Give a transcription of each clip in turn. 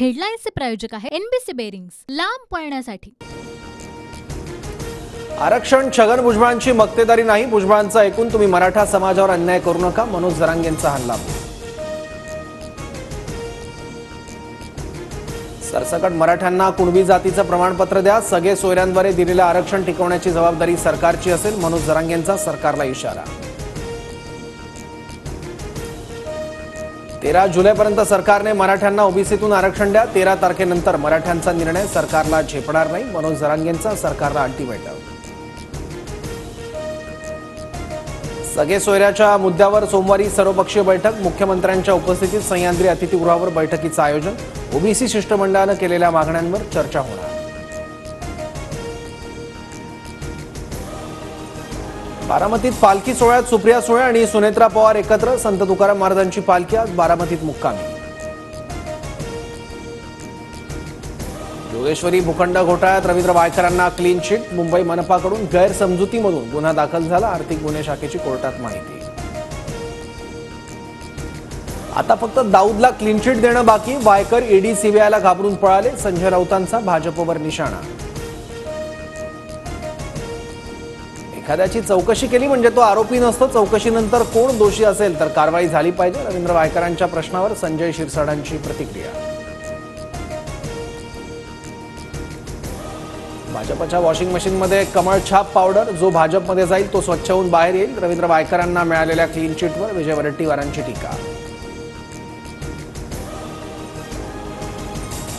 हेडलाईन्सचे प्रायोजक आहे NBC bearings, लांब पळण्यासाठी। आरक्षण छगन भुजबळांची मक्तेदारी नाही, भुजबळांचं ऐकून तुम्ही मराठा समाजावर अन्याय करू नका, मनोज जरांगेंचा हल्ला। सरसकट मराठ्यांना कुणबी जातीचं प्रमाणपत्र द्या, सगळे सोयऱ्यांद्वारे दिलेलं आरक्षण टिकवण्याची जबाबदारी सरकारची असेल, मनोज जरांगेंचा सरकारला इशारा। 13 जुलैपर्यंत सरकारने मराठ्यांना ओबीसीतून आरक्षण द्या, 13 तारखेनंतर मराठ्यांचा निर्णय सरकारला झेपणार नाही, मनोज जरांगेंचा सरकारला अल्टिमेटम। सगळे सोयऱ्याच्या मुद्द्यावर सोमवारी सर्वपक्षीय बैठक, मुख्यमंत्र्यांच्या उपस्थितीत सह्याद्री अतिथीगृहावर बैठकीचं आयोजन, ओबीसी शिष्टमंडळानं केलेल्या मागण्यांवर चर्चा होणार। बारामतीत पालखी सोहळ्यात सुप्रिया सुळे आणि सुनेत्रा पवार एकत्र, संत तुकाराम महाराजांची पालखी आज बारामतीत मुक्कामी। जोगेश्वरी भूखंड घोटाळ्यात रवींद्र वायकरांना क्लीन चिट, मुंबई मनपाकडून गैरसमजुतीमधून गुन्हा दाखल झाला, आर्थिक गुन्हे शाखेची कोर्टात माहिती। आता फक्त दाऊदला क्लीन चिट देणं बाकी, वायकर ईडी सीबीआयला घाबरून पळाले, संजय राऊतांचा भाजपवर निशाणा। एखाद्याची चौकशी केली म्हणजे तो आरोपी नसतो, चौकशीनंतर कोण दोषी असेल तर कारवाई झाली पाहिजे, रवींद्र वायकरांच्या प्रश्नावर संजय शिरसाडांची प्रतिक्रिया। भाजपच्या वॉशिंग मशीनमध्ये कमळ छाप पावडर, जो भाजपमध्ये जाईल तो स्वच्छ होऊन बाहेर येईल, रवींद्र वायकरांना मिळालेल्या क्लीन चिटवर विजय वडेट्टीवारांची टीका।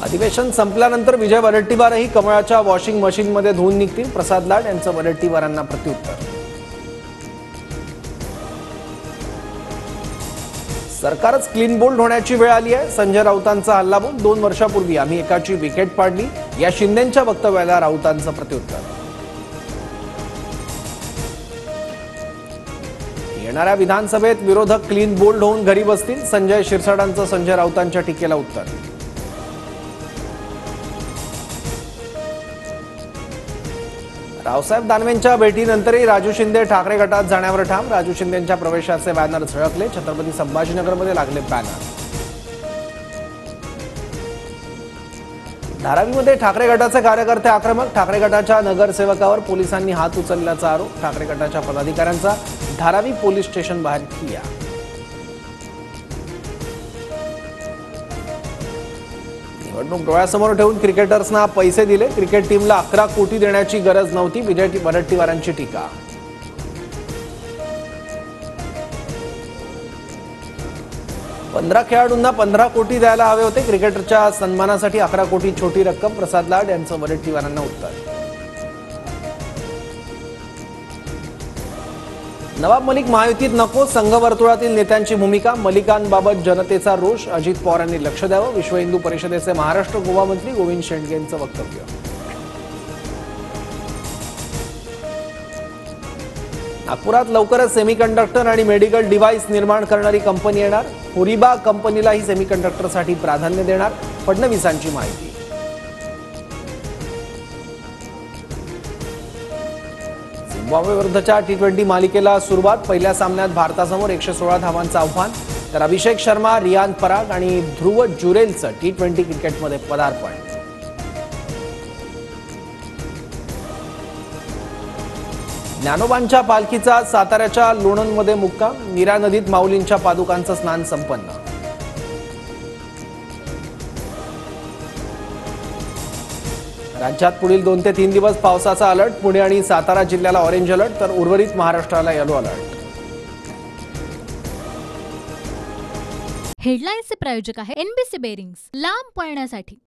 अधिवेशन संपल्यानंतर विजय वडेट्टीवारही कमळाच्या वॉशिंग मशीनमध्ये धुवून निघतील, प्रसाद लाड यांचं वडेट्टीवारांना प्रत्युत्तर। सरकारच क्लीन बोल्ड होण्याची वेळ आली आहे, संजय राऊतांचा हल्लाबोल, 2 वर्षापूर्वी आम्ही एकाची विकेट पाडली, या शिंदेंच्या वक्तव्याला राऊतांचं प्रत्युत्तर। येणाऱ्या विधानसभेत विरोधक क्लीन बोल्ड होऊन घरी बसतील, संजय शिरसाडांचं संजय राऊतांच्या टीकेला उत्तर। रावसाहेब दानवेंच्या भेटीनंतरही राजू शिंदे ठाकरे गटात जाण्यावर ठाम, राजू शिंदेंच्या प्रवेशाचे बॅनर झळकले, छत्रपती संभाजीनगरमध्ये लागले बॅनर। धारावीमध्ये ठाकरे गटाचे कार्यकर्ते आक्रमक, ठाकरे गटाच्या नगरसेवकावर पोलिसांनी हात उचलल्याचा आरोप, ठाकरे गटाच्या पदाधिकाऱ्यांचा धारावी पोलीस स्टेशन बाहेर ठिय्या। निवडणूक डोळ्यासमोर ठेवून क्रिकेटर्सना पैसे दिले, क्रिकेट टीमला 11 कोटी देण्याची गरज नव्हती, विजय वडेट्टीवारांची टीका। पंधरा खेळाडूंना 15 कोटी द्यायला हवे होते, क्रिकेटरच्या सन्मानासाठी 11 कोटी छोटी रक्कम, प्रसाद लाड यांचं वडेट्टीवारांना उत्तर। नवाब मलिक महायुतीत नको, संघ वर्तुळातील नेत्यांची भूमिका, मलिकांबाबत जनतेचा रोष, अजित पवारांनी लक्ष द्यावं, विश्व हिंदू परिषदेचे महाराष्ट्र गोवा मंत्री गोविंद शेंडगेंचं वक्तव्य। नागपुरात लवकरच सेमीकंडक्टर आणि मेडिकल डिव्हाइस निर्माण करणारी कंपनी येणार, हुरिबा कंपनीलाही सेमीकंडक्टरसाठी प्राधान्य देणार, फडणवीसांची माहिती। झिम्बाब्वे विरुद्धच्या T20 मालिकेला सुरुवात, पहिल्या सामन्यात भारतासमोर 116 धावांचं आव्हान, तर अभिषेक शर्मा, रियान पराग आणि ध्रुव जुरेलचं T20 क्रिकेटमध्ये पदार्पण। ज्ञानोबांच्या पालखीचा साताऱ्याच्या लोणंदमध्ये मुक्काम, नीरा नदीत माऊलींच्या पादुकांचं स्नान संपन्न। राज्यात पुढील 2 ते 3 दिवस पावसाचा अलर्ट, पुणे आणि सातारा जिल्ह्याला ऑरेंज अलर्ट, तर उर्वरित महाराष्ट्राला येलो अलर्ट। हेडलाईन्सचे प्रायोजक आहे एनबीसी बेरिंग्स, लांब पळण्यासाठी।